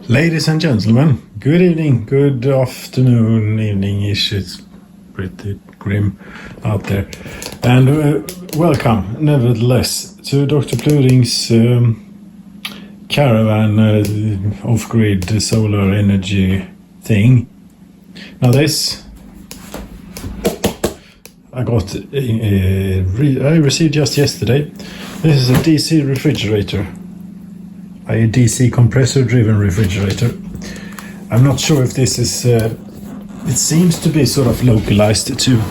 Ladies and gentlemen, good evening, good afternoon, evening-ish, it's pretty grim out there. And welcome, nevertheless, to Dr. Pluring's caravan off-grid solar energy thing. Now this, I received just yesterday. This is a DC refrigerator. A DC compressor-driven refrigerator. I'm not sure if this is. It seems to be sort of localized to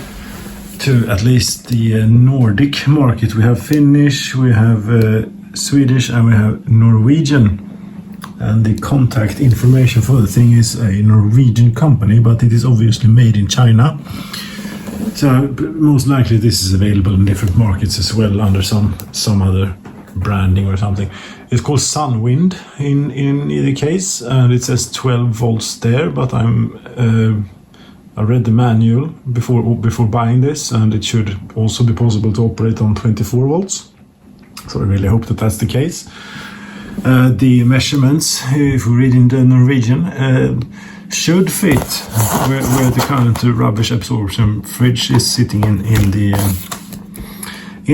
at least the Nordic market. We have Finnish, we have Swedish, and we have Norwegian. And the contact information for the thing is a Norwegian company, but it is obviously made in China. So most likely this is available in different markets as well under some other branding or something. It's called Sunwind in either case, and it says 12 volts there, but I read the manual before buying this, and it should also be possible to operate on 24 volts. So I really hope that that's the case. The measurements, if we read in the Norwegian, should fit where the current rubbish absorption fridge is sitting in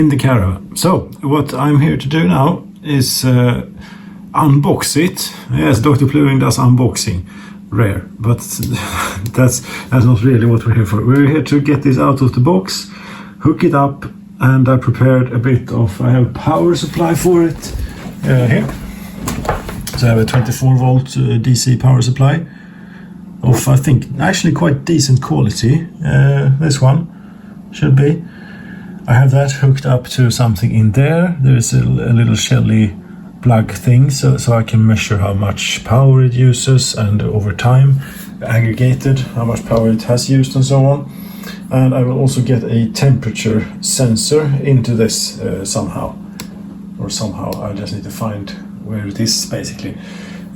the caravan. So what I'm here to do now is unbox it. Yes, Dr. Pluring does unboxing. Rare, but that's not really what we're here for. We're here to get this out of the box, hook it up, and I prepared a bit of, I have a power supply for it here. So I have a 24 volt DC power supply of, I think, actually quite decent quality. This one should be. I have that hooked up to something in there. There's a little Shelly plug thing, so I can measure how much power it uses, and over time aggregated how much power it has used and so on. And I will also get a temperature sensor into this somehow I just need to find where it is basically.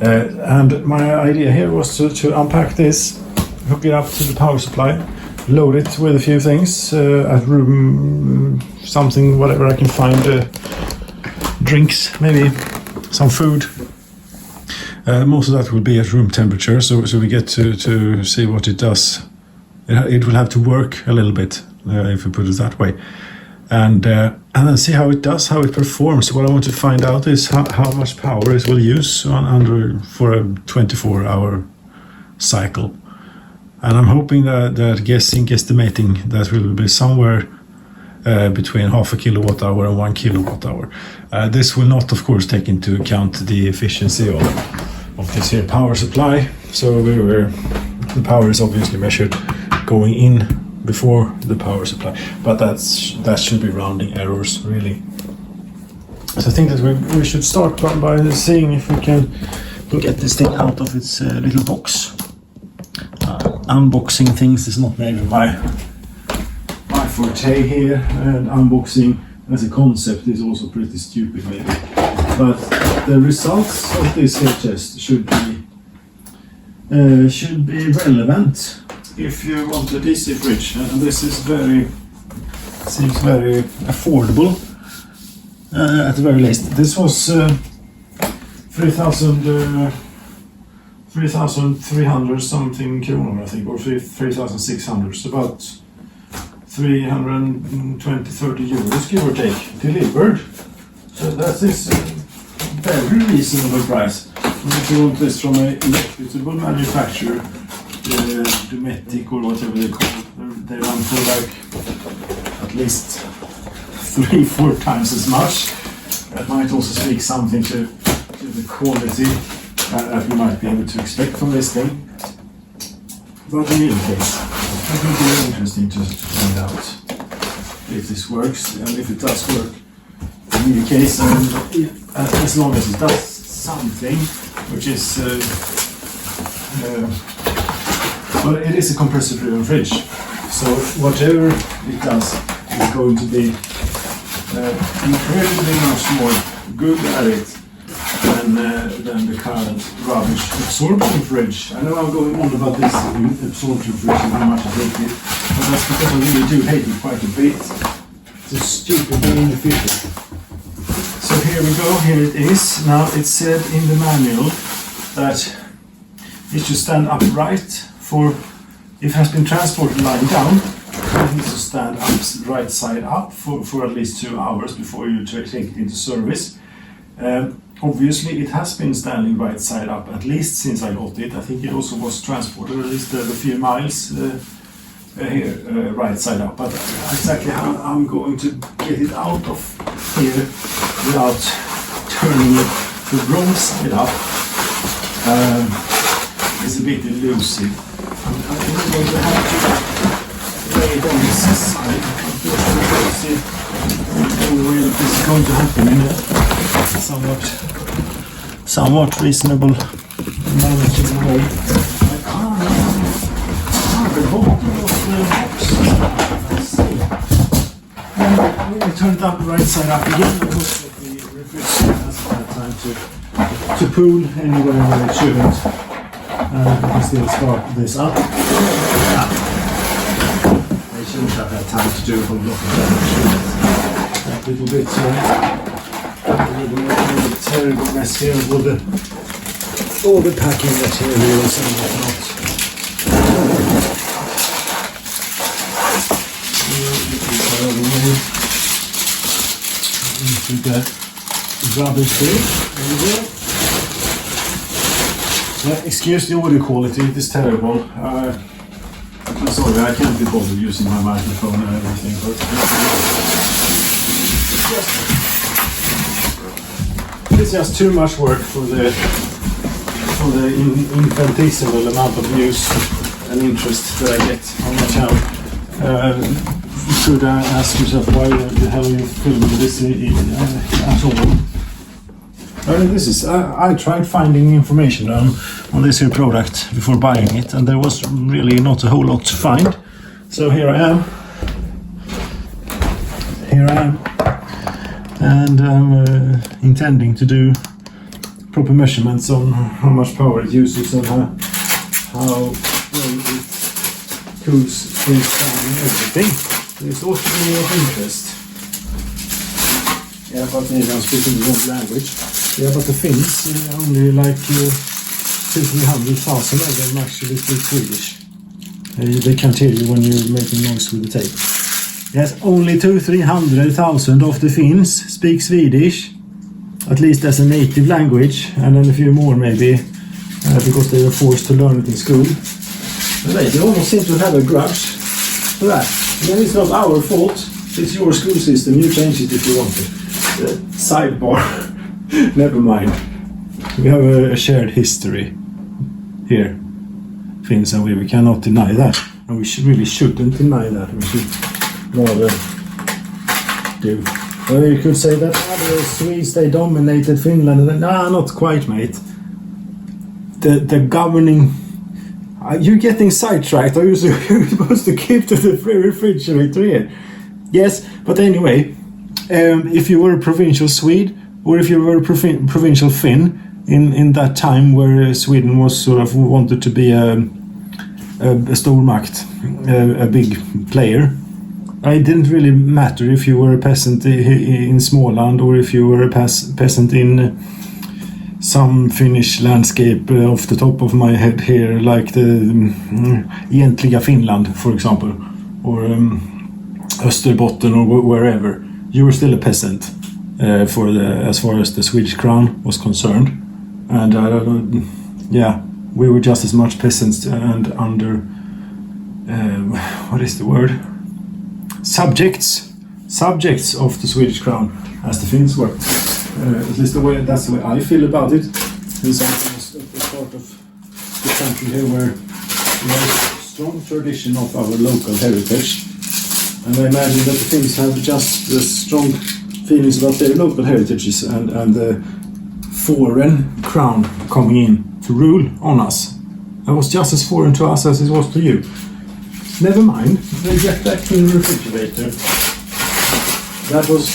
And my idea here was to unpack this, hook it up to the power supply, load it with a few things at room something, whatever I can find, drinks, maybe some food. Most of that will be at room temperature, so we get to see what it does. It will have to work a little bit, if we put it that way, and then see how it does, how it performs. What I want to find out is how much power it will use for a 24-hour cycle. And I'm hoping that guesstimating that will be somewhere between half a kilowatt hour and 1 kilowatt hour. This will not, of course, take into account the efficiency of this here power supply. So the power is obviously measured going in before the power supply, but that should be rounding errors, really. So I think that we should start by seeing if we can get this thing out of its little box. Unboxing things is not maybe my forte here, and unboxing as a concept is also pretty stupid maybe. But the results of this here test should be relevant if you want a DC fridge, and this is seems very affordable at the very least. This was 3,300 something kronor, I think, or 3,600, so about 320-30 euros, give or take, delivered. So that is a very reasonable price. And if you want this from a reputable manufacturer, Dometic or whatever they call it, they run for like at least 3-4 times as much. That might also speak something to the quality that you might be able to expect from this thing. But in any case, it will be interesting to find out if this works, and if it does work. In any case, as long as it does something, which is well, it is a compressor-driven fridge, so whatever it does is going to be incredibly much more good at it than the current rubbish absorption fridge. I know I'm going on about this absorption fridge and how much I hate it, but that's because I really do hate it quite a bit. It's a stupid and inefficient. So here we go, here it is. Now it said in the manual that it should stand upright for, if it has been transported lying down, it needs to stand up, right side up for at least 2 hours before you take it into service. Obviously it has been standing right side up at least since I got it. I think it also was transported at least a few miles here, right side up, but exactly how I'm going to get it out of here without turning it the wrong side up is a bit elusive. I'm going to have to lay it on this side. Unfortunately, this is going to happen in a somewhat reasonable manageable way. I'm going to turn it up right side up again because the refrigerator hasn't had time to cool anywhere where it shouldn't. We can still start this up. They shouldn't have had time to do a whole lot of that. A little bit terrible mess here with all the packing materials and whatnot. Into the rubbish bin. There we go. Excuse the audio quality, it is terrible. I'm sorry, I can't be bothered using my microphone and everything, but it's just too much work for the infinitesimal amount of views and interest that I get on my channel. You should ask yourself why the hell are you filming this at all? I tried finding information on this here product before buying it, and there was really not a whole lot to find. So here I am. And I'm intending to do proper measurements on how much power it uses and how well it cools things down and everything. It's also of interest. Yeah, but maybe I'm speaking the wrong language. Yeah, but the Finns only like 200,000 of them actually speak Swedish. They can tell you when you're making noise with the tape. Yes, only 200,000-300,000 of the Finns speak Swedish, at least as a native language, and then a few more maybe because they were forced to learn it in school. But they almost seem to have a grudge for that. And it's not our fault. It's your school system. You change it if you want to. Sidebar. Never mind. We have a shared history here, Finns and we cannot deny that, and we really shouldn't deny that. We should rather do. Well, you could say that the Swedes, they dominated Finland, and nah, not quite, mate. The governing. You're getting sidetracked. Are you supposed to keep to the refrigerator here? Yes, but anyway, if you were a provincial Swede, or if you were a provincial Finn in that time where Sweden was sort of wanted to be a stormakt, a big player, it didn't really matter if you were a peasant in Småland or if you were a peasant in some Finnish landscape off the top of my head here, like the egentliga Finland, for example, or Österbotten or wherever. You were still a peasant. As far as the Swedish crown was concerned, and we were just as much peasants and under what is the word? Subjects of the Swedish crown as the Finns were. At least that's the way I feel about it. It's almost a part of the country here where we have a strong tradition of our local heritage, and I imagine that the Finns have just as strong feelings about their local heritages and the foreign crown coming in to rule on us. That was just as foreign to us as it was to you. Never mind, they get back to the refrigerator. That was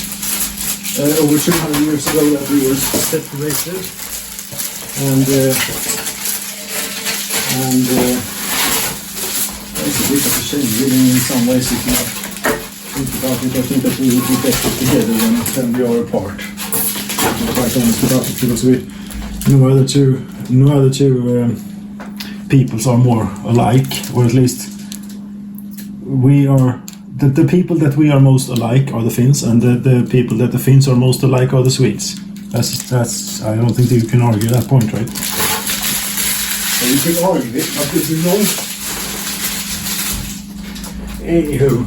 over 200 years ago that we were separated, and it's a bit of a shame really in some ways if you think about it. I think that we would be better together than we are apart. I'm quite honest about it because we no other two peoples are more alike, or at least we are. The people that we are most alike are the Finns, and the people that the Finns are most alike are the Swedes. That's. I don't think that you can argue that point, right? So you can argue it, but this is wrong. Anywho,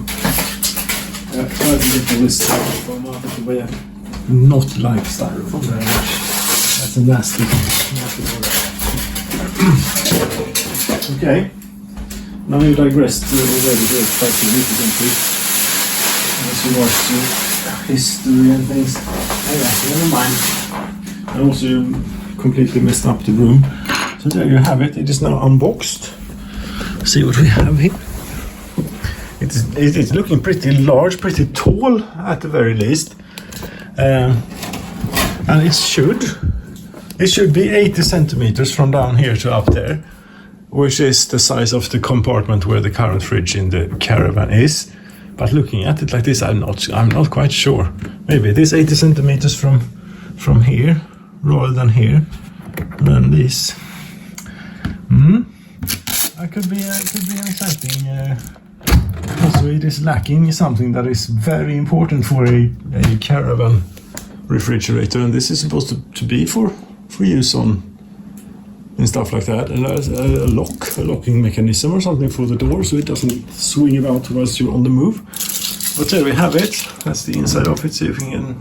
I tried to get this styrofoam out of the way. Not like styrofoam very much. That's a nasty word. Okay. Now you digressed already quite significantly as regards to history and things. Never mind. And also you completely messed up the room. So there you have it. It is now unboxed. See what we have here. It's looking pretty large, pretty tall at the very least. And it should be 80 centimeters from down here to up there, which is the size of the compartment where the current fridge in the caravan is. But looking at it like this, I'm not quite sure. Maybe it is 80 centimeters from here rather than here. And then this. That could be an exciting. Also, it is lacking something that is very important for a caravan refrigerator, and this is supposed to be for use on and stuff like that, and there's a locking mechanism or something for the door so it doesn't swing about whilst you're on the move. But there we have it. That's the inside of it. See if we can.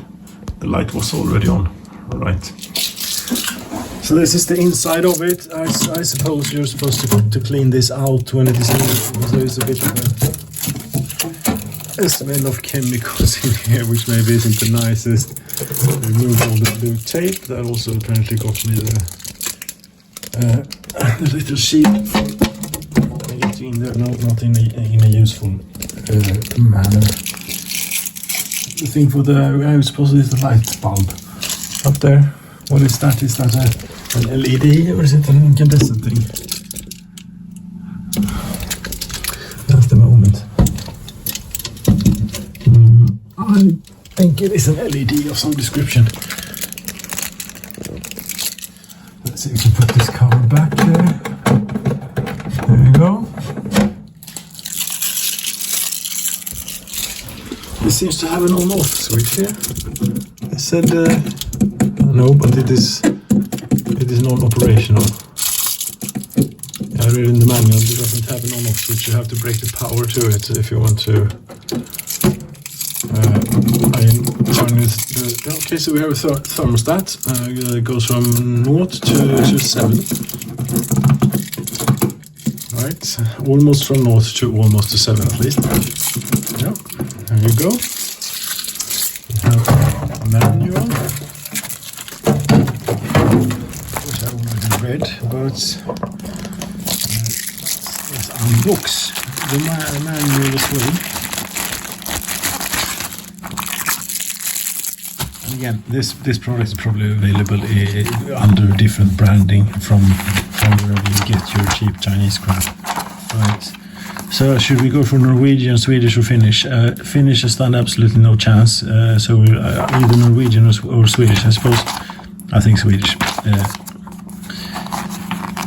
The light was already on. All right. So this is the inside of it. I suppose you're supposed to clean this out when it is new, because there is a bit of a smell of chemicals in here, which maybe isn't the nicest. Remove all the blue tape. That also apparently got me the little sheet. I get in there, no, not in a useful manner. The thing for I suppose it's the light bulb up there. What is that? Is that an LED or is it an incandescent thing? At the moment. I think it is an LED of some description. Let's see if we can put this cover back there. There you go. It seems to have an on-off switch here. I said no, but it is non-operational. I read in the manual it doesn't have an on-off switch. You have to break the power to it if you want to. Okay, so we have a thermostat. It goes from 0 to 7. Right, almost from 0 to almost to 7 at least. Yeah, there you go. We have a manual, which I already read, but let's unbox the manual as well. Again, this product is probably available under different branding from wherever you get your cheap Chinese crap. Right. So should we go for Norwegian, Swedish, or Finnish? Finnish has done absolutely no chance. So either Norwegian or Swedish, I suppose. I think Swedish.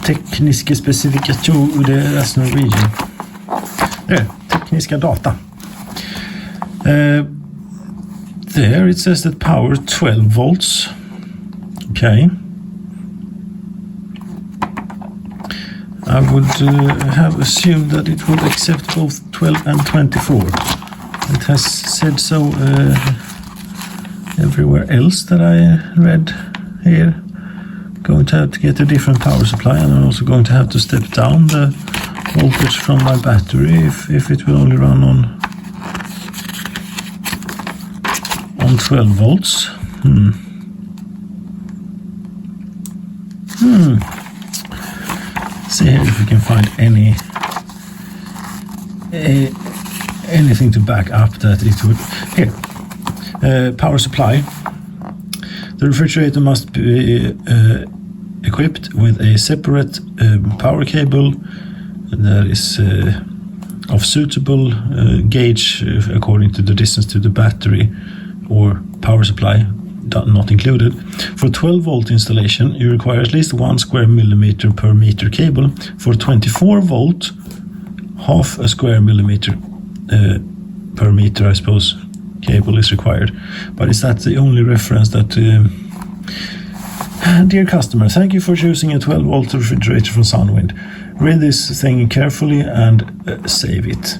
Tekniska specifikationer, that's Norwegian. There, tekniska data. There it says that power 12 volts. Okay. I would have assumed that it would accept both 12 and 24. It has said so everywhere else that I read here. Going to have to get a different power supply, and I'm also going to have to step down the voltage from my battery if it will only run on 12 volts. See here if we can find anything to back up that it would. Here, power supply. The refrigerator must be equipped with a separate power cable that is of suitable gauge according to the distance to the battery or power supply. not included. For 12 volt installation, you require at least 1 square millimeter per meter cable. For 24 volt, half a square millimeter per meter, I suppose, cable is required. But is that the only reference that... Dear customer, thank you for choosing a 12 volt refrigerator from Sunwind. Read this thing carefully and save it.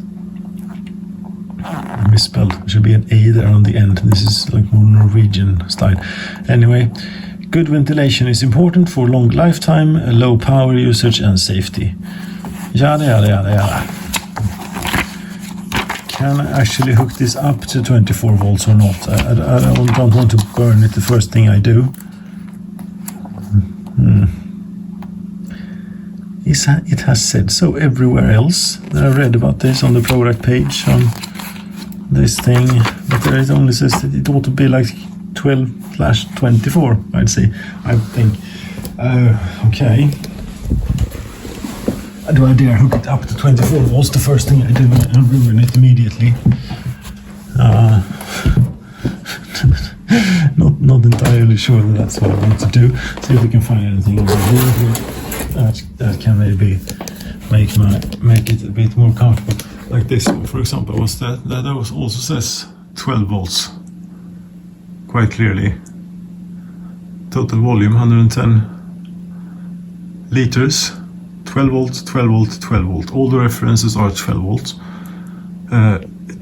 Misspelled. There should be an A there on the end. This is like more Norwegian style. Anyway, good ventilation is important for long lifetime, low power usage and safety. Yada yada yada yada. Can I actually hook this up to 24 volts or not? I don't want to burn it the first thing I do. It has said so everywhere else that I read about this on the product page on this thing, but there it only says that it ought to be like 12/24, I'd say. I think. Okay. Do I dare hook it up to 24 volts? The first thing I do and ruin it immediately. Not entirely sure that that's what I want to do. See if we can find anything over here that can maybe make it a bit more comfortable. Like this one, for example, was that also says 12 volts quite clearly. Total volume 110 liters. 12 volt, 12 volt, 12 volt. All the references are 12 volts.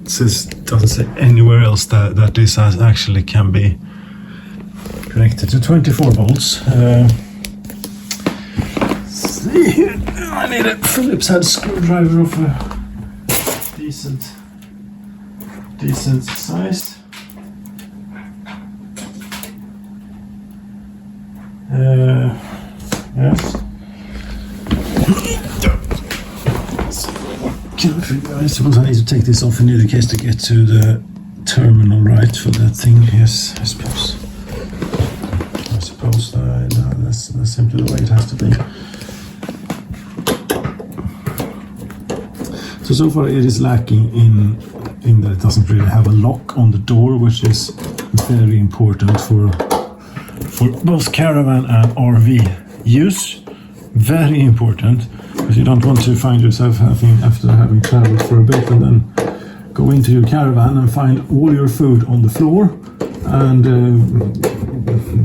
It doesn't say anywhere else that this actually can be connected to 24 volts. See here, I need a Phillips head screwdriver of a decent size. Yes. I suppose I need to take this off in either case to get to the terminal, right, for that thing. Yes, I suppose. That's simply the way it has to be. So far it is lacking in that it doesn't really have a lock on the door, which is very important for both caravan and RV use. Very important, because you don't want to find yourself after having traveled for a bit and then go into your caravan and find all your food on the floor and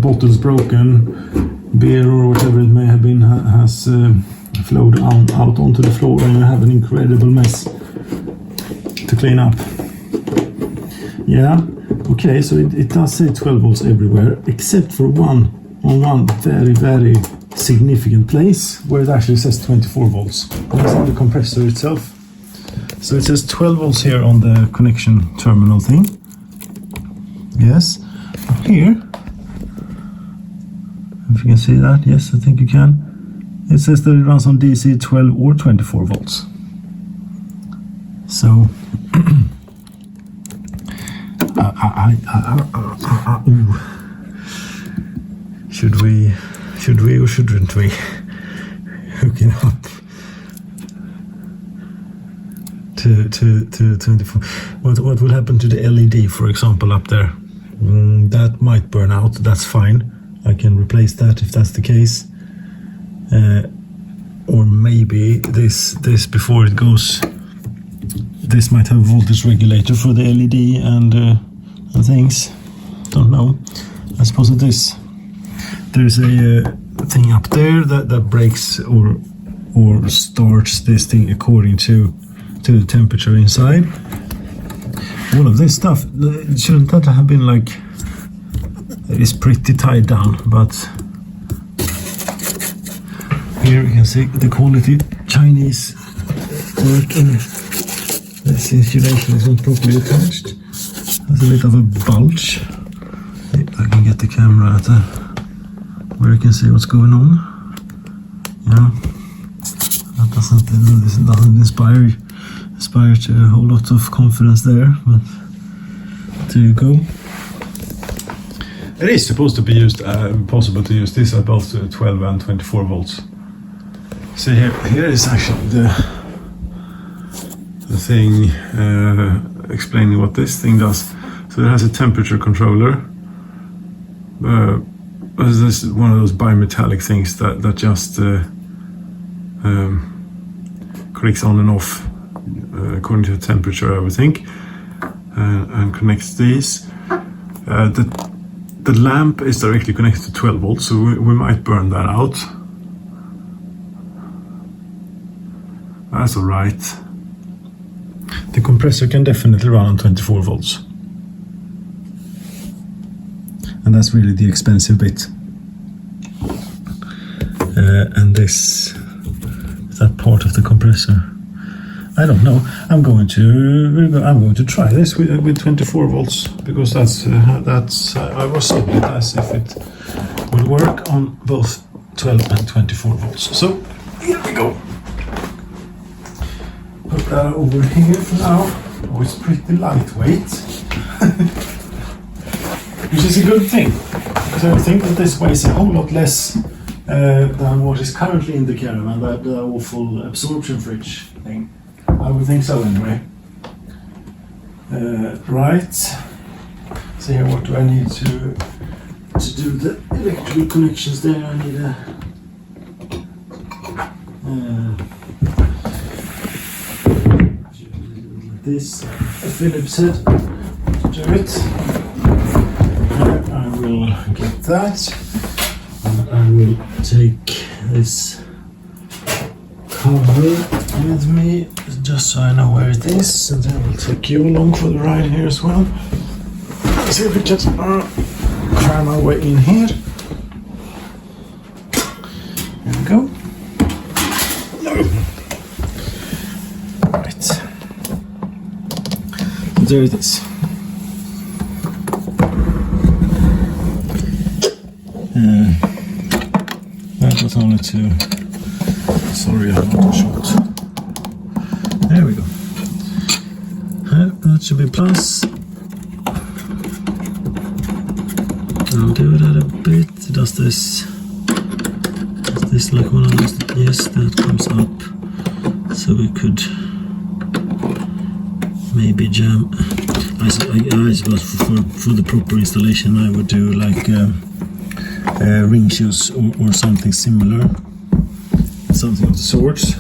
bottles broken, beer or whatever it may have been has flowed out onto the floor, and you have an incredible mess to clean up. Yeah, okay, so it does say 12 volts everywhere except for one very, very significant place where it actually says 24 volts. That's on the compressor itself. So it says 12 volts here on the connection terminal thing. Yes. Up here, if you can see that, yes, I think you can. It says that it runs on DC 12 or 24 volts. So should we or shouldn't we hook it up to 24? What will happen to the LED, for example, up there? That might burn out. That's fine. I can replace that if that's the case. Or maybe this before it goes, this might have a voltage regulator for the LED and things. Don't know. I suppose there's a thing up there that breaks or starts this thing according to the temperature inside. All of this stuff, shouldn't that have been like, it is pretty tied down, but here you can see the quality Chinese work, and this insulation is not properly attached. There's a bit of a bulge. I can get the camera at where you can see what's going on. Yeah, that doesn't inspire to a whole lot of confidence there, but there you go. It is supposed to be used, possible to use this at both 12 and 24 volts. See here is actually the thing explaining what this thing does. So it has a temperature controller, this is one of those bimetallic things that just clicks on and off according to the temperature, I would think, and connects these. The lamp is directly connected to 12 volts, so we might burn that out. That's all right. The compressor can definitely run on 24 volts. And that's really the expensive bit. And this, that part of the compressor, I don't know. I'm going to try this with 24 volts, because that's I was sold it as if it would work on both 12 and 24 volts. So here we go. Put that over here for now. Oh, it's pretty lightweight, which is a good thing, because I think that this weighs a whole lot less than what is currently in the caravan, that awful absorption fridge thing. I would think so anyway. Right. So here, what do I need to do the electrical connections there? I need this Phillips head to do it. I will get that, and I will take this cover with me just so I know where it is, and then I will take you along for the ride here as well. Let's see if we can cram our way in here. There we go. Right. So there it is. That was only two. Sorry, I'm not short. There we go. That should be plus. I'll do that a bit. Does this like one of those? Yes, that comes up. So we could maybe jam. I suppose for the proper installation, I would do like ring shoes or something similar. Something of the sorts.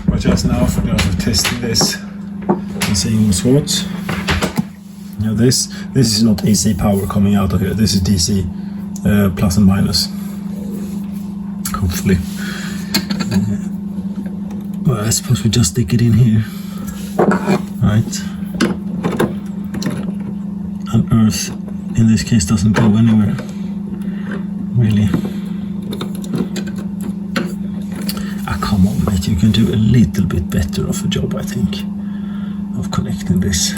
But just now, for the other testing this and seeing what's what. Now this is not AC power coming out of here. This is DC plus and minus. Hopefully. Well, I suppose we just stick it in here. Right. And earth in this case doesn't go anywhere. Really. Come on, mate, you can do a little bit better of a job, I think, of connecting this.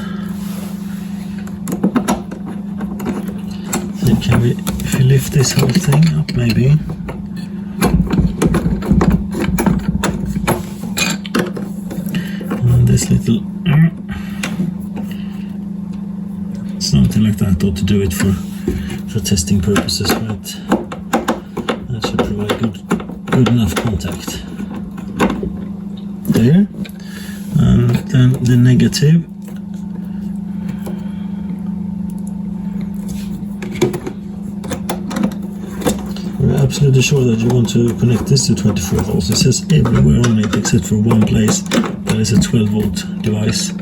So if you lift this whole thing up, maybe. And this little something like that ought to do it for testing purposes, right? That should provide good enough contact. There, and then the negative. We're absolutely sure that you want to connect this to 24 volts. It says everywhere on it except for one place that is a 12 volt device.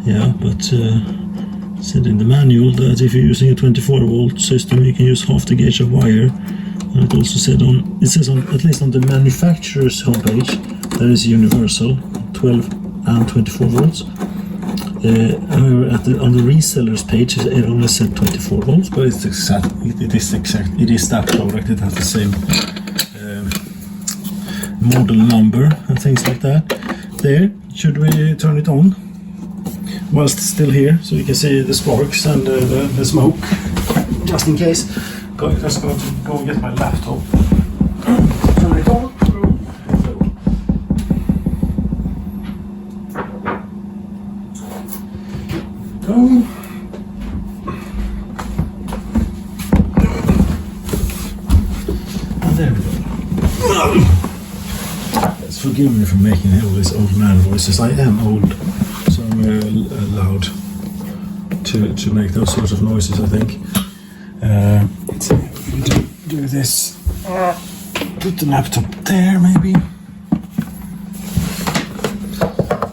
Yeah, but it said in the manual that if you're using a 24 volt system, you can use half the gauge of wire. And it also said at least on the manufacturer's homepage, that is universal, 12 and 24 volts. However, on the reseller's page, it only said 24 volts, but it is that product. It has the same model number and things like that. There, should we turn it on whilst it's still here, so you can see the sparks and the smoke, just in case. Let's go and get my laptop. Turn it on. Go. And there we go. Let's forgive me for making all these old man voices. I am old, so I'm allowed to make those sorts of noises, I think. Let's see if we do this. Put the laptop there, maybe.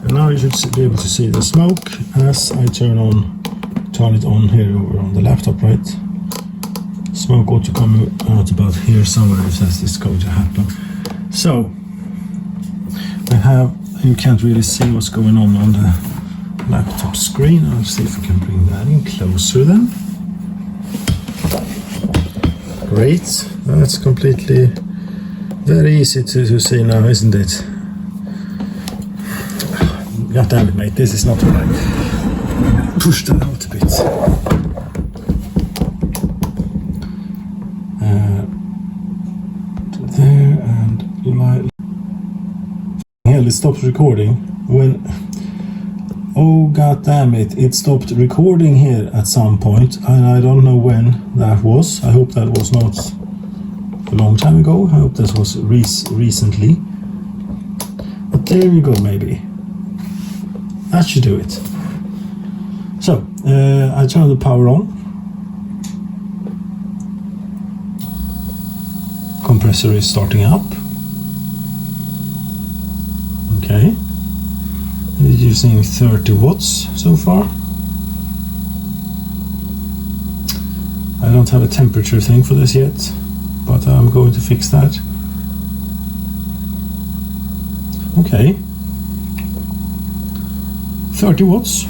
And now you should be able to see the smoke as I turn it on here over on the laptop, right? Smoke ought to come out about here somewhere if this is going to happen. So you can't really see what's going on the laptop screen. I'll see if I can bring that in closer then. Great, that's completely very easy to see now, isn't it? God damn it, mate, this is not what I push that out a bit. To there and hell, it stopped recording when. Oh god damn it, it stopped recording here at some point, and I don't know when that was. I hope that was not a long time ago. I hope that was recently. But there you go, maybe. That should do it. So, I turn the power on. Compressor is starting up. Okay. It's using 30 watts so far. I don't have a temperature thing for this yet, but I'm going to fix that. Okay. 30 watts.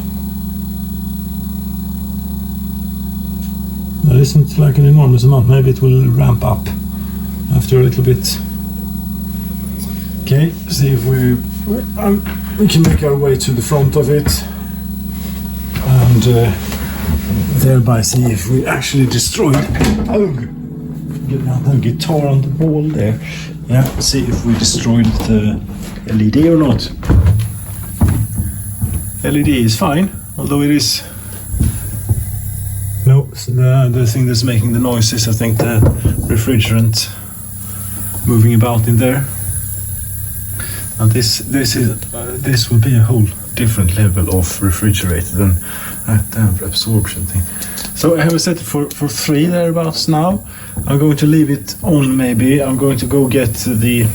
That isn't like an enormous amount. Maybe it will ramp up after a little bit. Okay, see if we can make our way to the front of it and thereby see if we actually destroyed the guitar on the wall there. Yeah, see if we destroyed the LED or not. LED is fine, although it is the thing that's making the noise is, I think, the refrigerant moving about in there. And this will be a whole different level of refrigerator than that absorption thing. So I have it set for 3 thereabouts now. I'm going to leave it on maybe. I'm going to go get see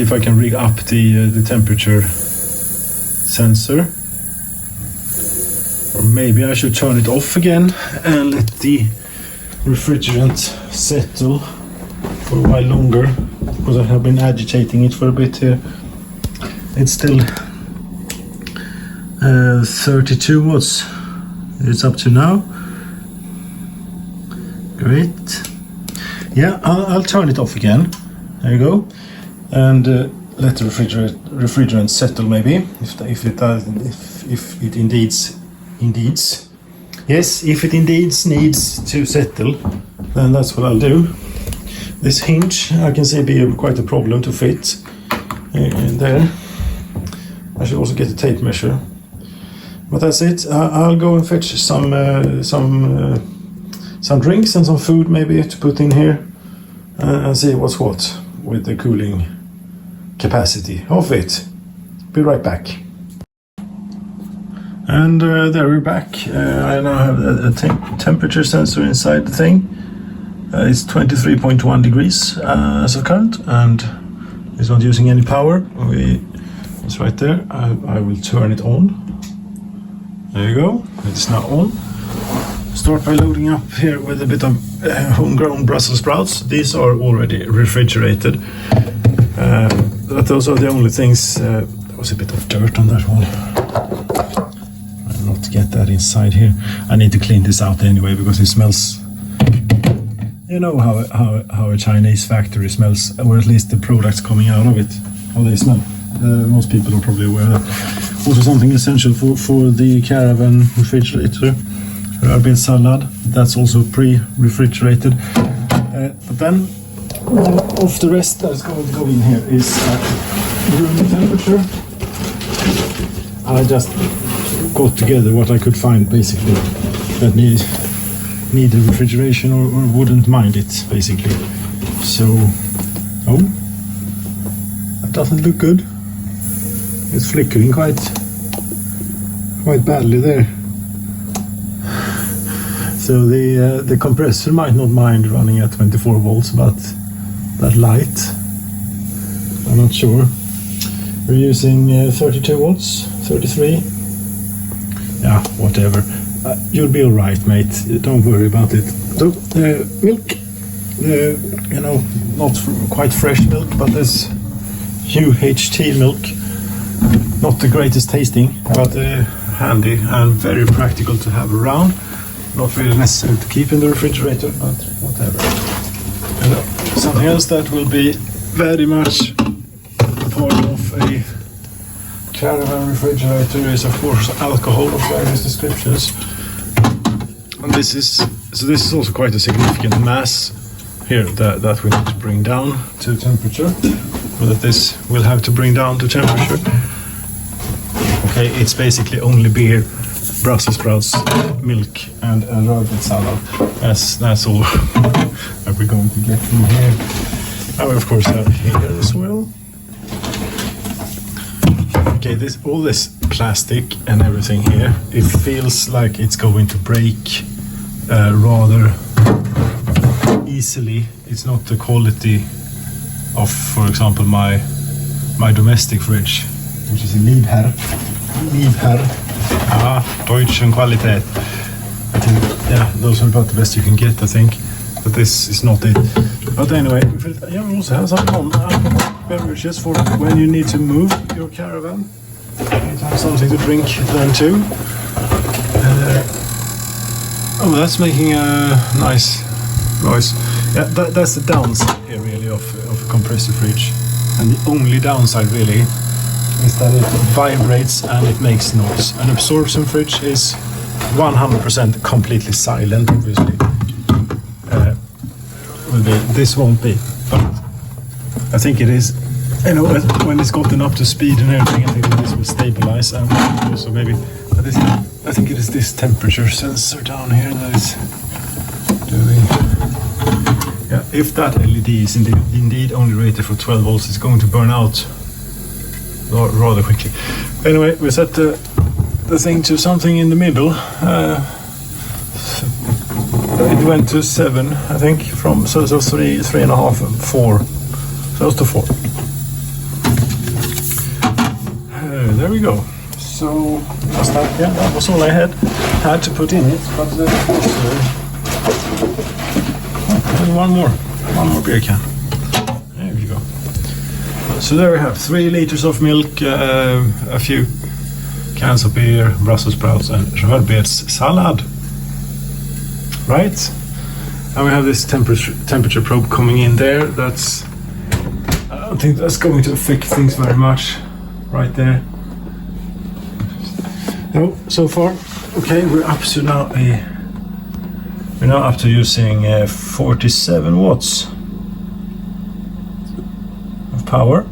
if I can rig up the temperature sensor. Or maybe I should turn it off again and let the refrigerant settle for a while longer, because I have been agitating it for a bit here. It's still 32 watts it's up to now. Great. Yeah, I'll turn it off again. There you go. And let the refrigerant settle maybe, if it indeed needs to settle, then that's what I'll do. This hinge I can see be quite a problem to fit in there. I should also get a tape measure. But that's it. I'll go and fetch some drinks and some food maybe to put in here, and see what's what with the cooling capacity of it. Be right back. And there we're back. I now have a temperature sensor inside the thing. It's 23.1 degrees as of current, and it's not using any power. It's right there. I will turn it on. There you go. It's now on. Start by loading up here with a bit of homegrown Brussels sprouts. These are already refrigerated, but those are the only things. There was a bit of dirt on that one. I'll not get that inside here. I need to clean this out anyway because it smells. You know how a Chinese factory smells, or at least the products coming out of it, how they smell. Most people are probably aware of that. Also something essential for the caravan refrigerator. Rödbeet salad, that's also pre-refrigerated. But then of the rest that's going to go in here is room temperature. I just got together what I could find basically that need refrigeration or wouldn't mind it basically. So, that doesn't look good. It's flickering quite badly there. So the compressor might not mind running at 24 volts, but that light, I'm not sure. We're using 32 volts, 33. Yeah, whatever. You'll be all right, mate. Don't worry about it. So, milk, you know, not quite fresh milk, but this UHT milk, not the greatest tasting, but handy and very practical to have around. Not really necessary to keep in the refrigerator, but whatever. And something else that will be very much part of a caravan refrigerator is, of course, alcohol of various descriptions. And this is also quite a significant mass here that we need to bring down to temperature, or that this will have to bring down to temperature. Okay, it's basically only beer, Brussels sprouts, milk, and rödbet salad. That's all that we're going to get in here. And we of course have here as well. Okay, all this plastic and everything here, it feels like it's going to break rather easily. It's not the quality of, for example, my domestic fridge, which is a Liebherr. Deutschen Qualität. I think, yeah, those are about the best you can get, I think. But this is not it. But anyway, yeah, we also have some beverages for when you need to move your caravan. You need to have something to drink then too. Oh, that's making a nice noise. Yeah, that's the downside here really of a compressor fridge. And the only downside really is that it vibrates and it makes noise. An absorption fridge is 100% completely silent, obviously. This won't be, but I think it is, you know, when it's gotten up to speed and everything, I think this will stabilize, and also maybe, I think it is this temperature sensor down here that is doing, yeah, if that LED is indeed only rated for 12 volts, it's going to burn out rather quickly. Anyway, we set the thing to something in the middle. It went to 7, I think, from so 3.5, 4, close to 4. There we go. So that was all I had to put in it. But one more beer can. There we go. So there we have 3 liters of milk, a few cans of beer, Brussels sprouts, and rödbets salad. Right, and we have this temperature probe coming in there. I don't think that's going to affect things very much. Right there. No, so far, okay. We're up to now we're now up to using 47 watts of power.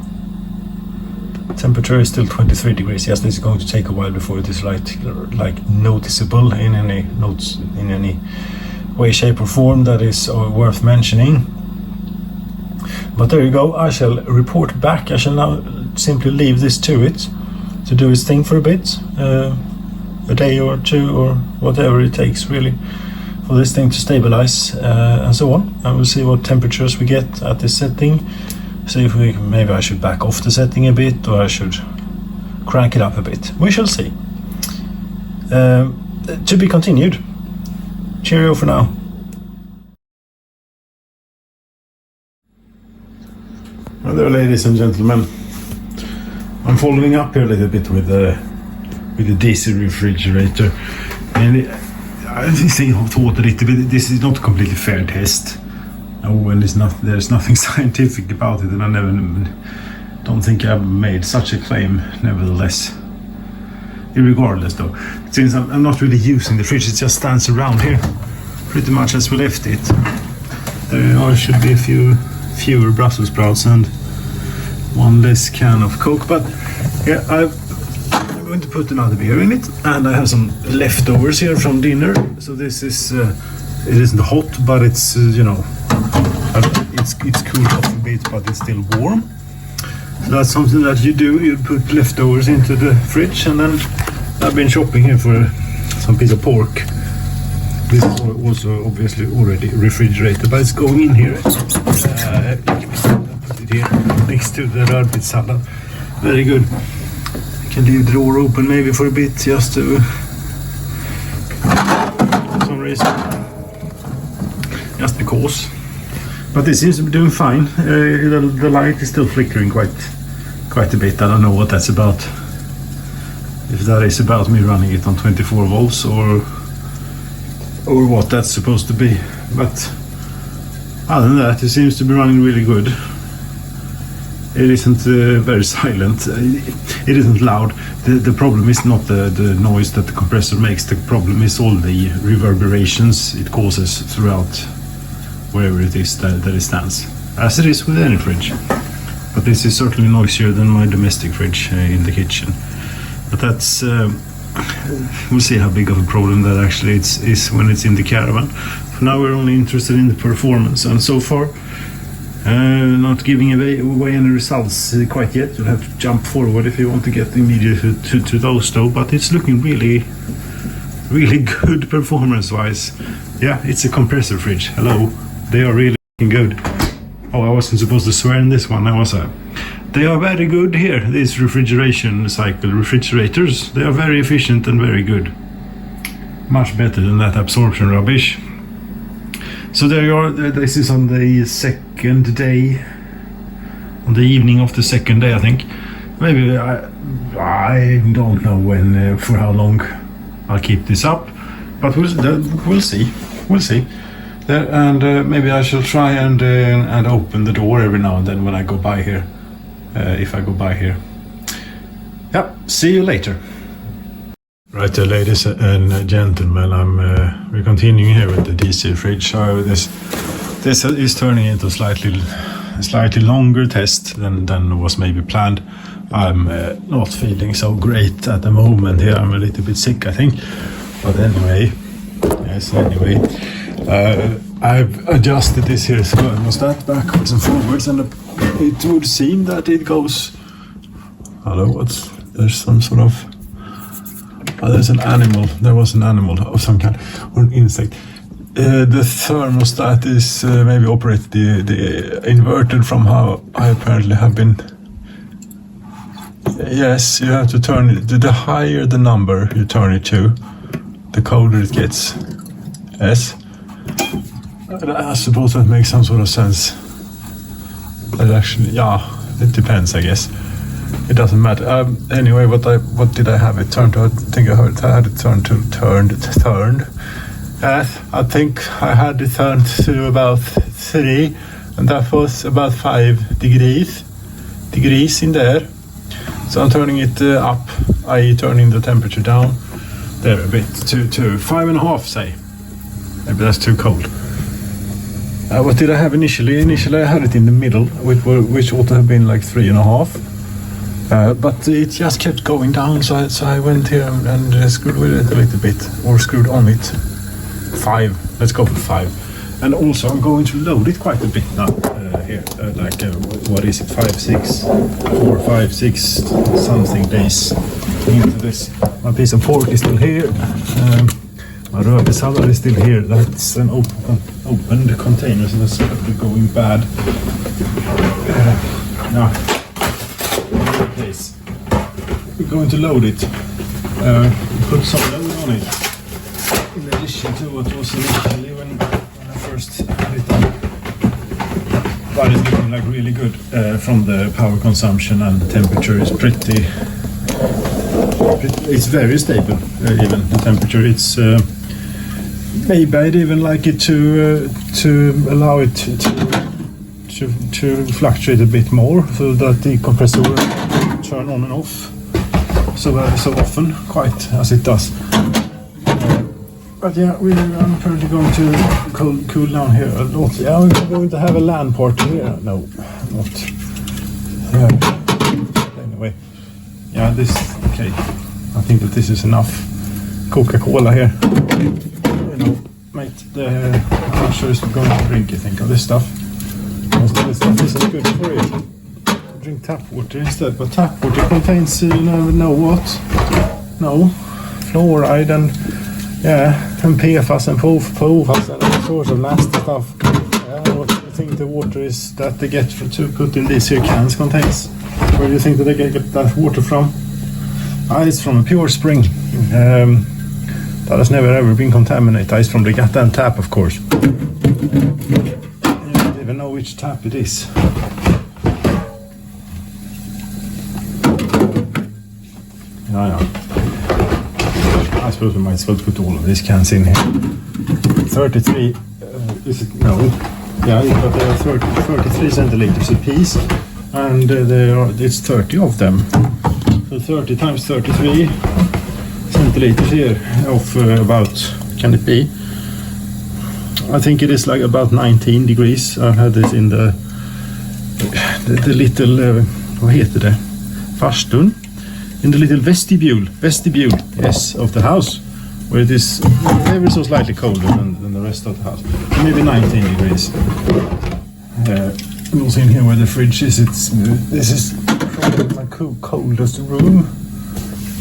Temperature is still 23 degrees. Yes, this is going to take a while before it is like noticeable in any notes in any way, shape or form that is worth mentioning. But there you go. I shall report back. I shall now simply leave this to it to do its thing for a bit, a day or two or whatever it takes really for this thing to stabilize and so on. And we'll see what temperatures we get at this setting. See if maybe I should back off the setting a bit, or I should crank it up a bit. We shall see. To be continued. Cheerio for now. Well, there, ladies and gentlemen. I'm following up here a little bit with the DC refrigerator, and I thought a little bit. This is not a completely fair test. Well, there's nothing scientific about it, and I don't think I've made such a claim. Nevertheless, irregardless though, since I'm not really using the fridge, it just stands around here, pretty much as we left it. There should be a fewer Brussels sprouts and one less can of Coke, but yeah, I'm going to put another beer in it, and I have some leftovers here from dinner. So this is it isn't hot, but it's it's cooled off a bit, but it's still warm. So that's something that you do. You put leftovers into the fridge, and then I've been shopping here for some piece of pork This is also obviously already refrigerated, but it's going in here. Put it here next to the rödbetssallad. Very good. I can leave the door open maybe for a bit, just to for some reason. Just because. But this seems to be doing fine. The light is still flickering quite a bit. I don't know what that's about. If that is about me running it on 24 volts or what that's supposed to be. But other than that, it seems to be running really good. It isn't very silent. It isn't loud. The problem is not the noise that the compressor makes. The problem is all the reverberations it causes throughout wherever it is that it stands, as it is with any fridge. But this is certainly noisier than my domestic fridge in the kitchen. But that's we'll see how big of a problem that actually is when it's in the caravan. For now we're only interested in the performance, and so far not giving away any results quite yet. You'll have to jump forward if you want to get immediately to those though, but it's looking really good performance wise. Yeah, it's a compressor fridge. Hello, they are really good. Oh, I wasn't supposed to swear in this one. They are very good here, these refrigeration cycle refrigerators. They are very efficient and very good. Much better than that absorption rubbish. So there you are. This is on the second day. On the evening of the second day, I think. Maybe I don't know when, for how long I'll keep this up. But we'll see. We'll see. There, and maybe I shall try and open the door every now and then when I go by here. If I go by here. Yeah, see you later. Right, ladies and gentlemen, we're continuing here with the DC fridge. So this is turning into a slightly longer test than was maybe planned. I'm not feeling so great at the moment here. I'm a little bit sick, I think. But anyway, I've adjusted this here thermostat backwards and forwards, and it would seem that it goes. Hello, there's some sort of. There's an animal. There was an animal of some kind, or an insect. The thermostat is maybe operated the inverted from how I apparently have been. Yes, you have to turn it. The higher the number you turn it to, the colder it gets. Yes. I suppose that makes some sort of sense. But actually, yeah, it depends, I guess. It doesn't matter. Anyway, what did I have it turned to? I think I had it turned. I think I had it turned to about 3, and that was about 5 degrees in there. So I'm turning it up, i.e. turning the temperature down there a bit to 5.5, say. Maybe that's too cold. What did I have initially? Initially I had it in the middle, which ought to have been like 3.5. But it just kept going down, so I went here and screwed with it a little bit, or screwed on it. 5. Let's go for 5. And also I'm going to load it quite a bit now here. What is it? 4, 5, 6 something days into this. My piece of pork is still here. My rödbetssallad is still here. That's an opened container, so that's going bad. Now, we're going to load it. Put some load on it. In addition to what was initially when I first had it on. But it's looking like really good from the power consumption, and the temperature is pretty. It's very stable. Even the temperature, it's. Maybe I'd even like it to allow it to fluctuate a bit more, so that the compressor will turn on and off so often, quite as it does. But yeah, I'm apparently going to cool down here a lot. Yeah, we're going to have a LAN party here. No, not. Anyway, yeah, okay. I think that this is enough Coca-Cola here. Mate, I'm not sure it's going to drink, I think, of this stuff. Most of this stuff isn't good for you. Drink tap water instead, but tap water contains no what? No fluoride and PFAS and PFAS and all sorts of nasty stuff. What do you think the water is that they get to put in these here cans contains? Where do you think that they get that water from? It's from a pure spring. That has never ever been contaminated. It's from the goddamn tap, of course. You don't even know which tap it is. Yeah. I suppose we might as well put all of these cans in here. 33, is it? No. Yeah, but they are 33 centiliters a piece, and it's 30 of them. So 30 times 33 centiliters here of about, can it be? I think it is like about 19 degrees. I had this in the little, vad heter det? Farstun? In the little vestibule, yes, of the house, where it is ever so slightly colder than the rest of the house. Maybe 19 degrees. And also in here where the fridge is, this is probably my coldest room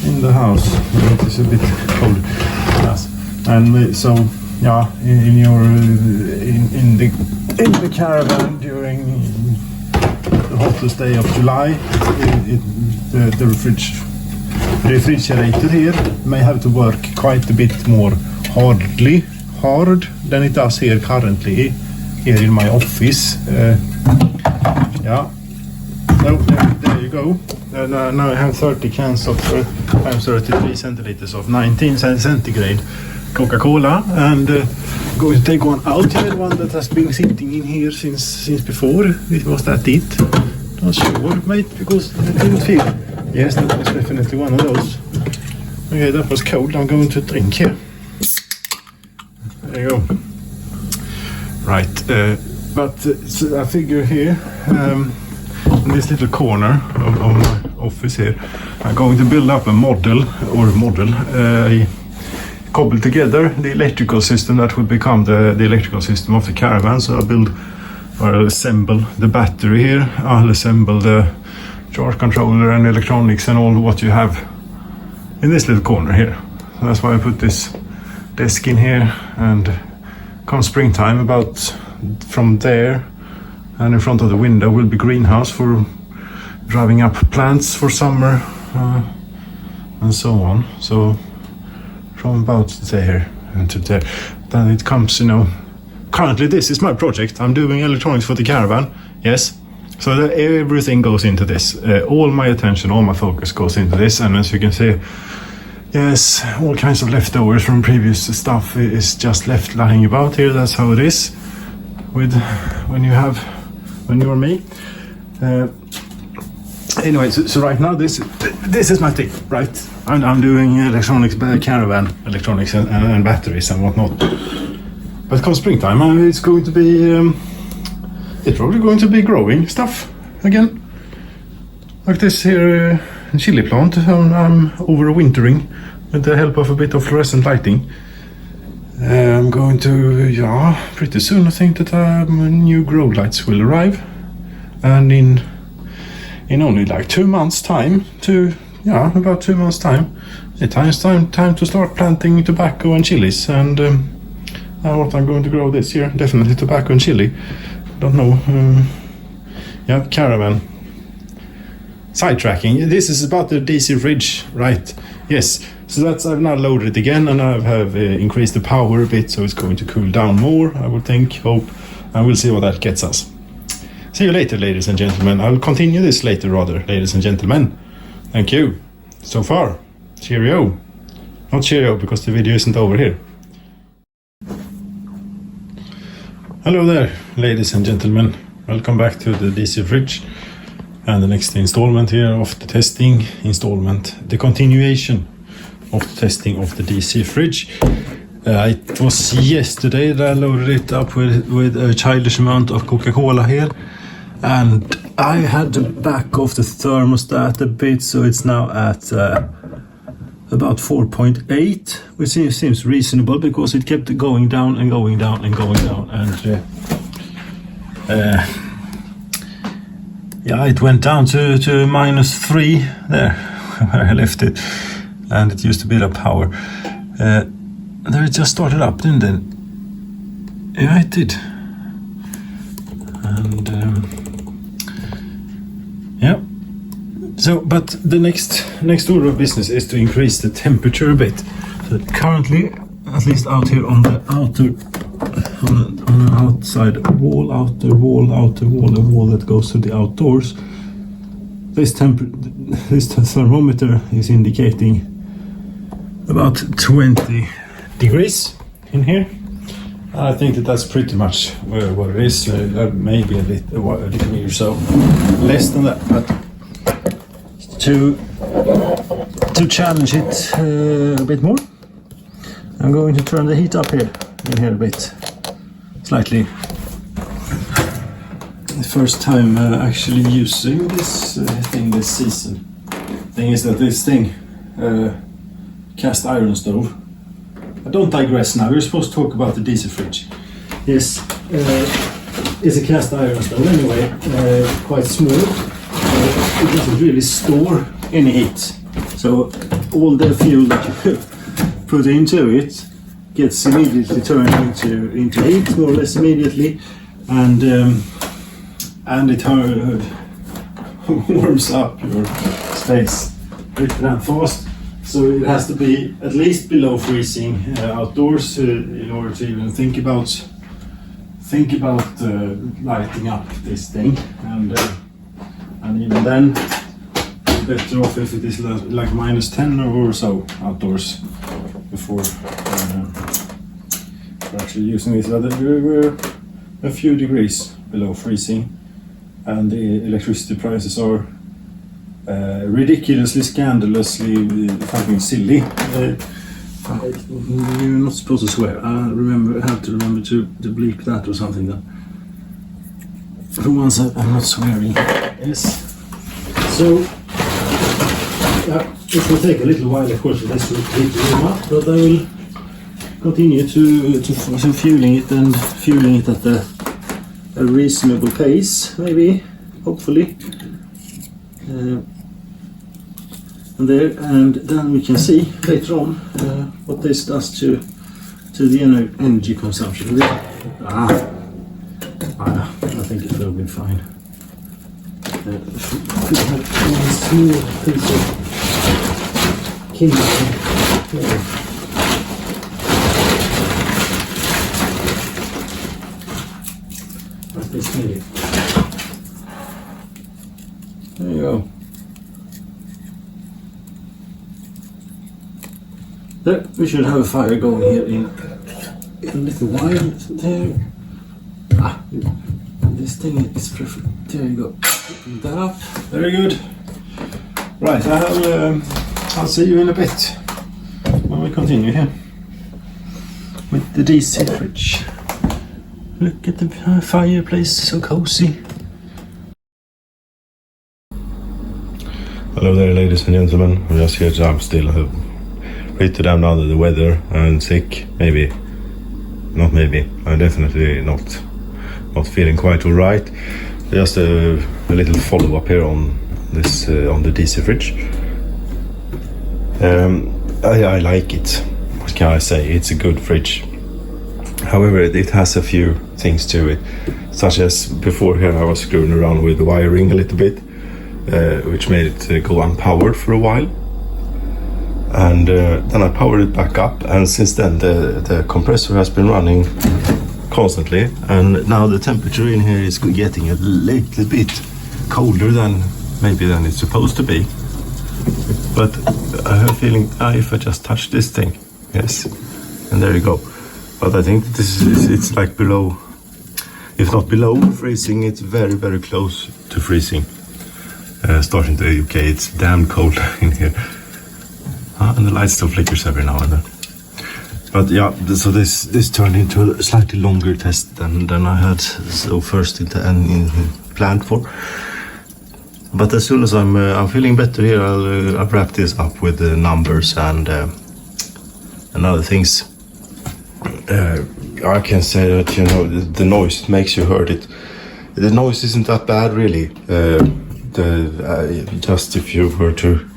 in the house. It is a bit colder. Yes. And so, yeah, in the caravan during the hottest day of July, the refrigerator here may have to work quite a bit more hard than it does here currently here in my office. Yeah, so there you go. Now I have 30 cans of 33 centiliters of 19 centigrade Coca-Cola, and going to take one out here, one that has been sitting in here since before. Was that it? Not sure, mate, because it didn't feel. Yes, that was definitely one of those. Okay, that was cold. I'm going to drink here. There you go. Right, so I figure here, in this little corner of my office here, I'm going to build up a model, cobble together the electrical system that will become the electrical system of the caravan. So I'll assemble the battery here, I'll assemble the charge controller and electronics and all what you have in this little corner here. So that's why I put this desk in here, and come springtime, about from there and in front of the window will be greenhouse for driving up plants for summer and so on. So from about there and to there, then it comes, currently this is my project. I'm doing electronics for the caravan, yes. So that everything goes into this. All my attention, all my focus goes into this, and as you can see, yes, all kinds of leftovers from previous stuff is just left lying about here. That's how it is when you're me. Anyway, so right now this is my thing, right? I'm doing electronics, caravan electronics and batteries and whatnot. But come springtime, it's going to be it's probably going to be growing stuff again, like this here chili plant. I'm overwintering with the help of a bit of fluorescent lighting. I'm going to, pretty soon I think that new grow lights will arrive, and in only like 2 months time about 2 months time, it's time to start planting tobacco and chilies, and what I'm going to grow this year, definitely tobacco and chili. Don't know. Caravan. Sidetracking. This is about the DC fridge, right? Yes. So I've now loaded it again, and I have increased the power a bit, so it's going to cool down more, I would hope, and we'll see what that gets us. See you later, ladies and gentlemen. I'll continue this later, rather, ladies and gentlemen. Thank you. So far. Cheerio. Not cheerio, because the video isn't over here. Hello there, ladies and gentlemen. Welcome back to the DC fridge and the next installment here of the testing installment, the continuation of the testing of the DC fridge. It was yesterday that I loaded it up with a childish amount of Coca-Cola here, and I had to back off the thermostat a bit, so it's now at about 4.8, which seems reasonable because it kept going down and going down and going down, and it went down to -3 there where I left it, and it used a bit of power. there it just started up, didn't it? Yeah, it did. And yeah. So, but the next order of business is to increase the temperature a bit. So currently, at least out here on the outer, on the outside wall, outer wall, a wall that goes to the outdoors. This thermometer is indicating about 20 degrees in here. I think that's pretty much what it is. Maybe a degree or so less than that, but to challenge it a bit more, I'm going to turn the heat up here a bit, slightly. The first time actually using this thing this season. Thing is that this thing, cast iron stove. I don't digress now. We're supposed to talk about the DC fridge. Yes, it's a cast iron stove anyway, quite small. It doesn't really store any heat. So all the fuel that you put into it gets immediately turned into heat, more or less immediately, and it warms up your space pretty damn fast. So it has to be at least below freezing outdoors in order to even think about lighting up this thing, and even then, better off if it is like minus 10 or so outdoors before we're actually using this. We're a few degrees below freezing, and the electricity prices are ridiculously, scandalously fucking silly. You're not supposed to swear. I have to remember to bleep that or something then. For once I'm not swearing. Yes. So it will take a little while, of course, for this to heat the room up, but I will continue to fueling it at a reasonable pace, maybe, hopefully. And then we can see later on what this does to the energy consumption. I think it will be fine. Could have one small piece of kindling here. What's this maybe? There you go. There, we should have a fire going here in a little while. There. This thing is perfect. There you go. Open that up. Very good. Right, I'll see you in a bit when we continue here with the DC fridge. Look at the fireplace, so cozy. Hello there, ladies and gentlemen. I'm just here. I'm still pretty damn under the weather and sick. I'm definitely not feeling quite alright. Just a little follow up here on this on the DC fridge. I like it. What can I say? It's a good fridge. However, it has a few things to it, such as before here I was screwing around with the wiring a little bit, which made it go unpowered for a while. And then I powered it back up, and since then the compressor has been running constantly, and now the temperature in here is getting a little bit colder than it's supposed to be. But I have a feeling if I just touch this thing, yes, and there you go. But I think it's like below, if not below freezing, it's very, very close to freezing. Starting to, okay, it's damn cold in here. And the light still flickers every now and then. But yeah, so this turned into a slightly longer test than I had first planned for. But as soon as I'm feeling better here, I'll wrap this up with the numbers and other things. I can say that the noise makes you heard it. The noise isn't that bad really. Just if you were to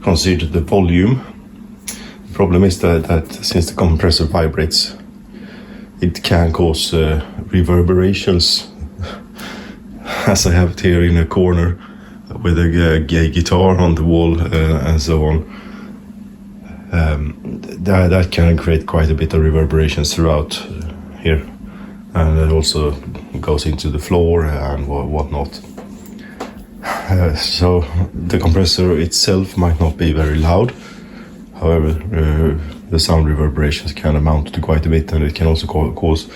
consider the volume Problem is that since the compressor vibrates, it can cause reverberations, as I have it here in a corner with a guitar on the wall and so on. That can create quite a bit of reverberations throughout here, and it also goes into the floor and whatnot. So the compressor itself might not be very loud. However, the sound reverberations can amount to quite a bit, and it can also cause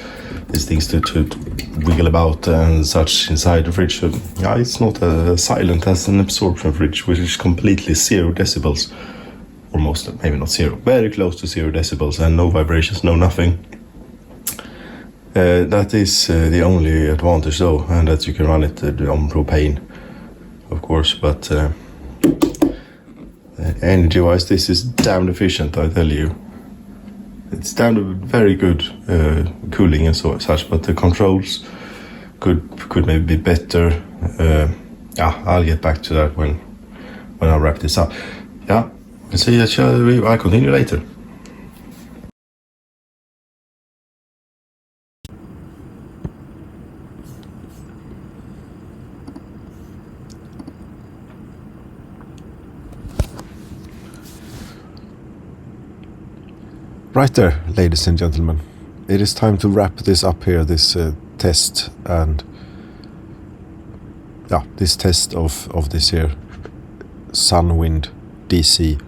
these things to wiggle about and such inside the fridge. So, yeah, it's not as silent as an absorption fridge, which is completely 0 decibels. Almost, maybe not 0, very close to 0 decibels, and no vibrations, no nothing. That is the only advantage though, and that you can run it on propane, of course, but energy-wise this is damn efficient, I tell you. It's damn very good cooling and such, but the controls could maybe be better. Yeah, I'll get back to that when I wrap this up. Yeah, see, I'll continue later. Right there, ladies and gentlemen, it is time to wrap this up here, this test, and yeah, this test of this here Sunwind DC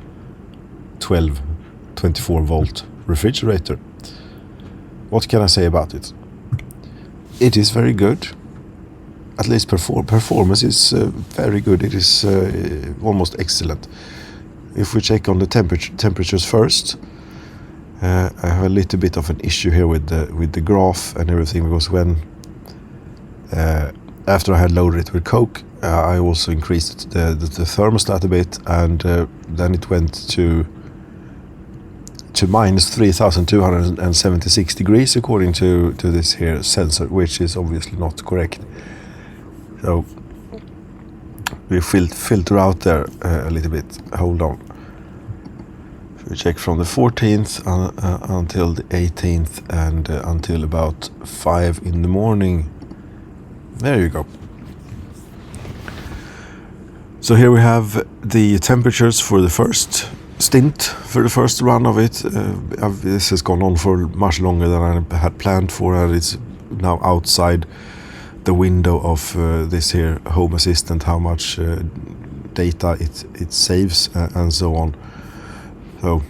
24 volt refrigerator. What can I say about it? It is very good. At least performance is very good. It is almost excellent. If we check on the temperatures first, I have a little bit of an issue here with the graph and everything, because when after I had loaded it with Coke, I also increased the thermostat a bit, and then it went to minus 3,276 degrees according to this here sensor, which is obviously not correct. So we filter out there a little bit. Hold on. We check from the 14th until the 18th, and until about 5 in the morning. There you go. So here we have the temperatures for the first stint, for the first run of it. This has gone on for much longer than I had planned for, and it's now outside the window of this here Home Assistant, how much data it saves and so on. So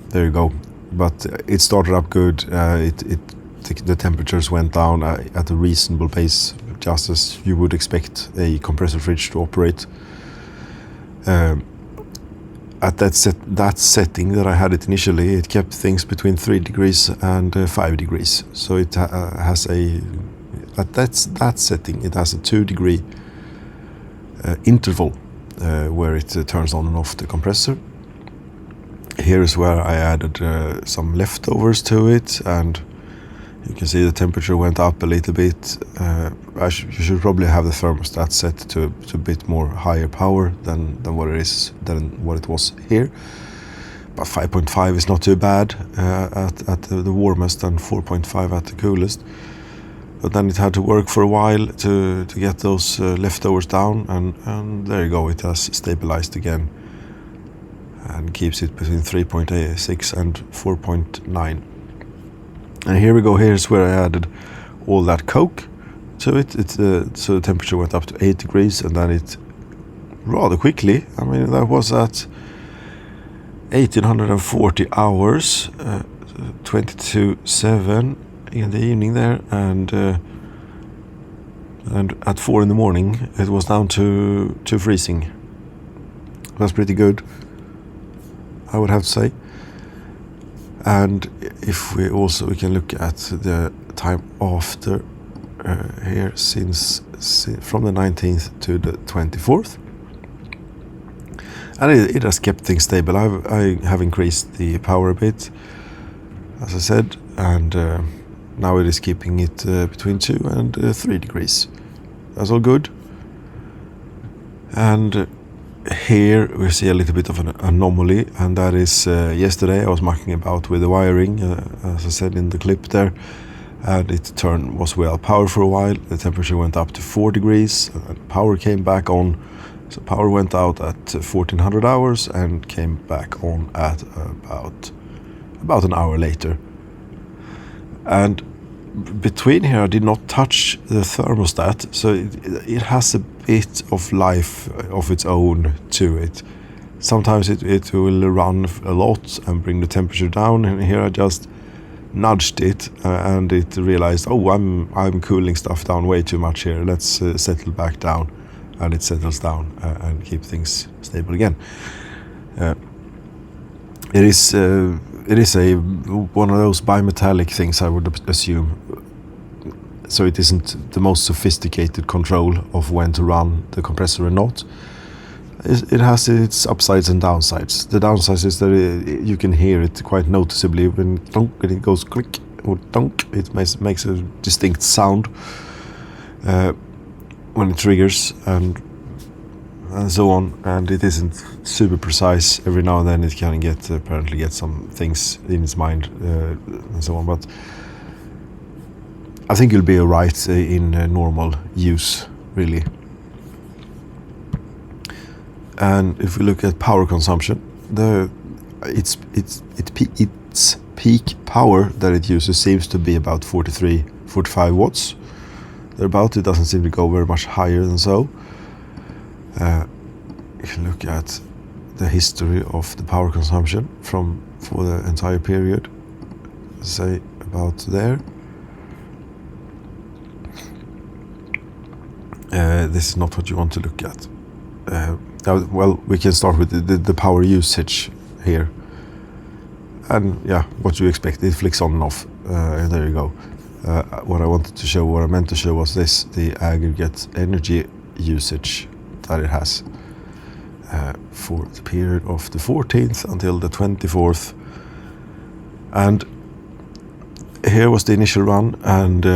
there you go. But it started up good. The temperatures went down at a reasonable pace, just as you would expect a compressor fridge to operate. At that setting that I had it initially, it kept things between 3 degrees and 5 degrees. So it has at that setting, it has a 2 degree interval where it turns on and off the compressor. Here is where I added some leftovers to it, and you can see the temperature went up a little bit. You should probably have the thermostat set to a bit more higher power than what it was here. But 5.5 is not too bad at the warmest, and 4.5 at the coolest. But then it had to work for a while to get those leftovers down, and there you go. It has stabilized again and keeps it between 3.6 and 4.9. And here we go. Here's where I added all that Coke to it. So the temperature went up to 8 degrees, and then it rather quickly, I mean, that was at 1840 hours, 22:07 in the evening there, and at 4 in the morning it was down to freezing. That's pretty good, I would have to say. And if we can look at the time after here, since from the 19th to the 24th, and it has kept things stable. I have increased the power a bit, as I said, and now it is keeping it between 2 and 3 degrees. That's all good. And here we see a little bit of an anomaly, and that is yesterday I was mucking about with the wiring, as I said in the clip there, and it was without power for a while. The temperature went up to 4 degrees, and power came back on. So power went out at 1400 hours and came back on at about an hour later. And between here I did not touch the thermostat, so it has a bit of life of its own to it. Sometimes it will run a lot and bring the temperature down, and here I just nudged it and it realized, oh, I'm cooling stuff down way too much here, let's settle back down, and it settles down and keep things stable again. It is one of those bimetallic things, I would assume. So it isn't the most sophisticated control of when to run the compressor and not. It has its upsides and downsides. The downsides is that you can hear it quite noticeably when it goes click or dunk. It makes a distinct sound when it triggers and so on, and it isn't super precise. Every now and then it can apparently get some things in its mind and so on, but I think it'll be alright in normal use, really. And if we look at power consumption, its peak power that it uses seems to be about 45 watts. Thereabout, it doesn't seem to go very much higher than so. If you look at the history of the power consumption for the entire period, say about there. This is not what you want to look at. Well, we can start with the power usage here. And yeah, what you expect, it flicks on and off. And there you go. What I meant to show was this, the aggregate energy usage that it has for the period of the 14th until the 24th. And here was the initial run, and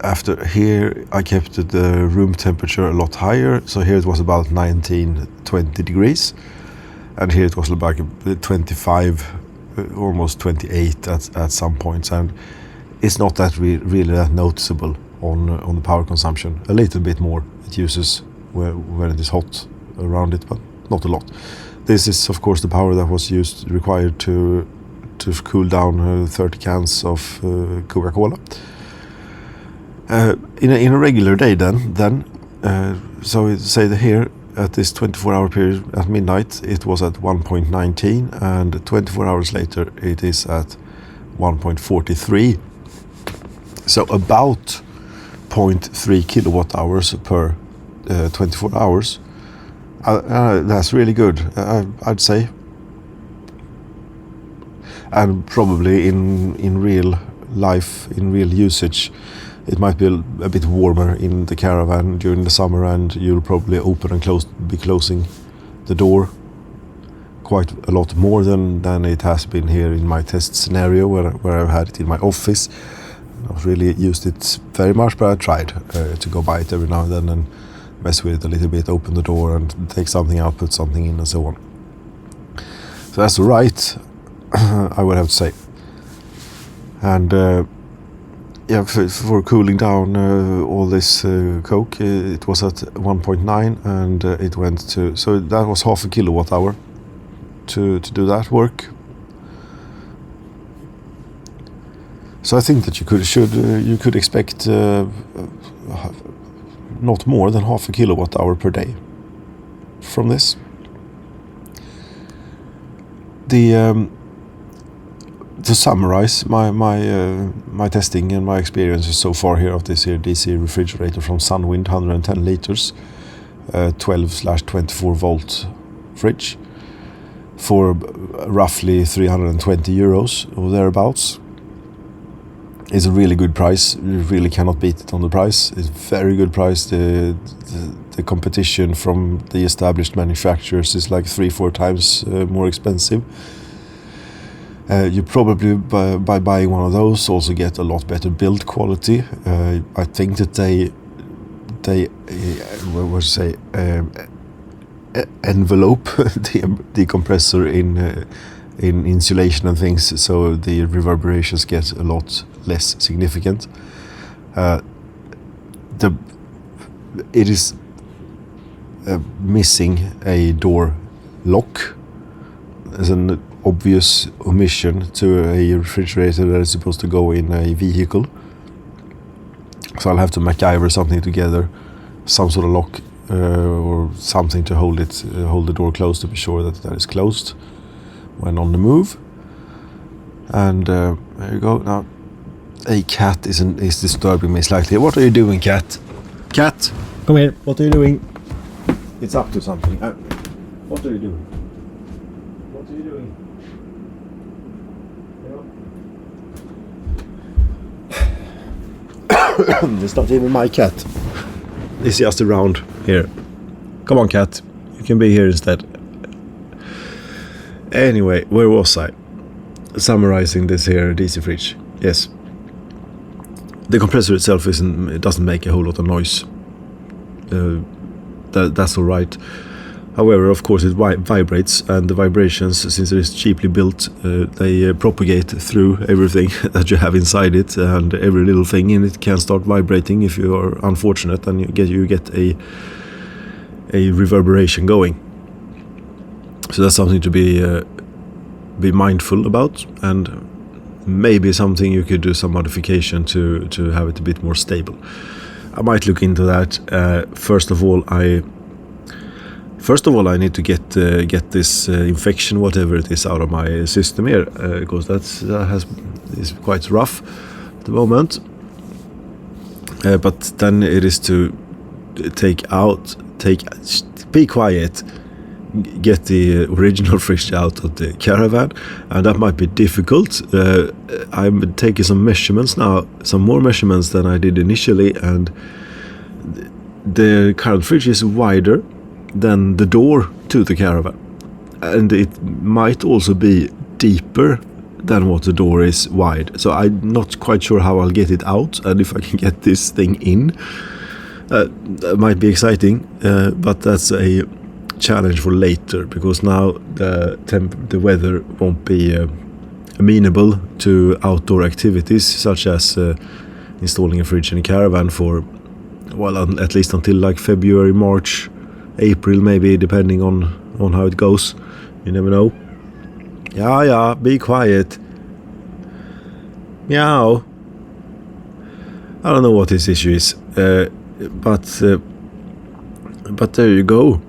after here I kept the room temperature a lot higher, so here it was about 19-20 degrees, and here it was like 25, almost 28 at some points, and it's not that really that noticeable on the power consumption. A little bit more it uses when it is hot around it, but not a lot. This is of course the power that was required to cool down 30 cans of Coca-Cola. In a regular day then so say that here at this 24-hour period at midnight it was at 1.19, and 24 hours later it is at 1.43, so about 0.3 kilowatt hours per 24 hours. That's really good, I'd say, and probably in real life, in real usage, it might be a bit warmer in the caravan during the summer, and you'll probably open and be closing the door quite a lot more than it has been here in my test scenario where I've had it in my office. I've not really used it very much, but I tried to go by it every now and then and mess with it a little bit, open the door and take something out, put something in and so on. So that's right, I would have to say. And yeah, for cooling down all this Coke, it was at 1.9, and it went to, so that was half a kilowatt hour to do that work. So I think that you could expect not more than half a kilowatt hour per day from this. To summarize my testing and my experiences so far here of this here DC refrigerator from Sunwind, 110 liters, 12/24 volt fridge for roughly 320 euros or thereabouts. It's a really good price. You really cannot beat it on the price. It's a very good price. The competition from the established manufacturers is like 3-4 times more expensive. You probably by buying one of those also get a lot better build quality. I think that they envelope the compressor in insulation and things, so the reverberations get a lot less significant. It is missing a door lock as an obvious omission to a refrigerator that is supposed to go in a vehicle. So I'll have to MacGyver something together, some sort of lock or something to hold the door closed to be sure that is closed when on the move. And there you go. Now a cat is disturbing me slightly. What are you doing, cat? Cat, come here. What are you doing? It's up to something. What are you doing? What are you doing? It's not even my cat. It's just around here. Come on, cat. You can be here instead. Anyway, where was I? Summarizing this here DC fridge. Yes. The compressor itself doesn't make a whole lot of noise. That's all right. However, of course, it vibrates, and the vibrations, since it is cheaply built, they propagate through everything that you have inside it, and every little thing in it can start vibrating if you are unfortunate, and you get a reverberation going. So that's something to be mindful about, and maybe something you could do some modification to have it a bit more stable. I might look into that. First of all, I need to get this infection, whatever it is, out of my system here, because is quite rough at the moment. But then it is to be quiet, get the original fridge out of the caravan, and that might be difficult. I'm taking some measurements now, some more measurements than I did initially, and the current fridge is wider than the door to the caravan, and it might also be deeper than what the door is wide. So I'm not quite sure how I'll get it out, and if I can get this thing in. That might be exciting, but that's a challenge for later, because now the weather won't be amenable to outdoor activities such as installing a fridge in a caravan for, well, at least until like February, March, April maybe, depending on how it goes. You never know. Yeah, be quiet. Meow. I don't know what his issue is, but there you go.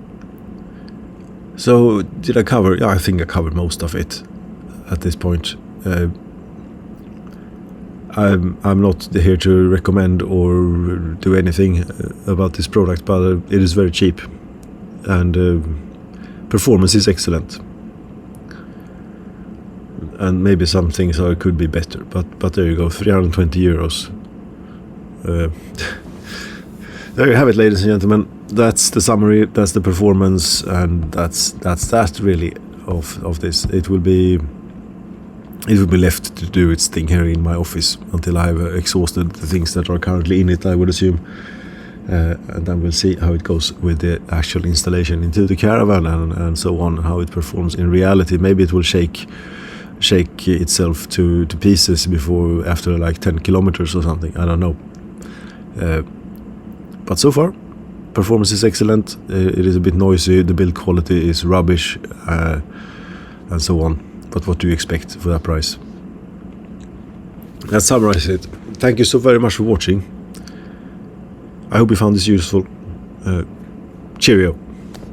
So did I cover? Yeah, I think I covered most of it at this point. I'm not here to recommend or do anything about this product, but it is very cheap, and performance is excellent. And maybe some things could be better, but there you go, 320 euros. There you have it, ladies and gentlemen. That's the summary, that's the performance, and that's that really of this. It will be left to do its thing here in my office until I've exhausted the things that are currently in it, I would assume. And then we'll see how it goes with the actual installation into the caravan and so on, how it performs in reality. Maybe it will shake itself to pieces after like 10 kilometers or something. I don't know. But so far, performance is excellent. It is a bit noisy. The build quality is rubbish, and so on. But what do you expect for that price? Let's summarize it. Thank you so very much for watching. I hope you found this useful. Cheerio.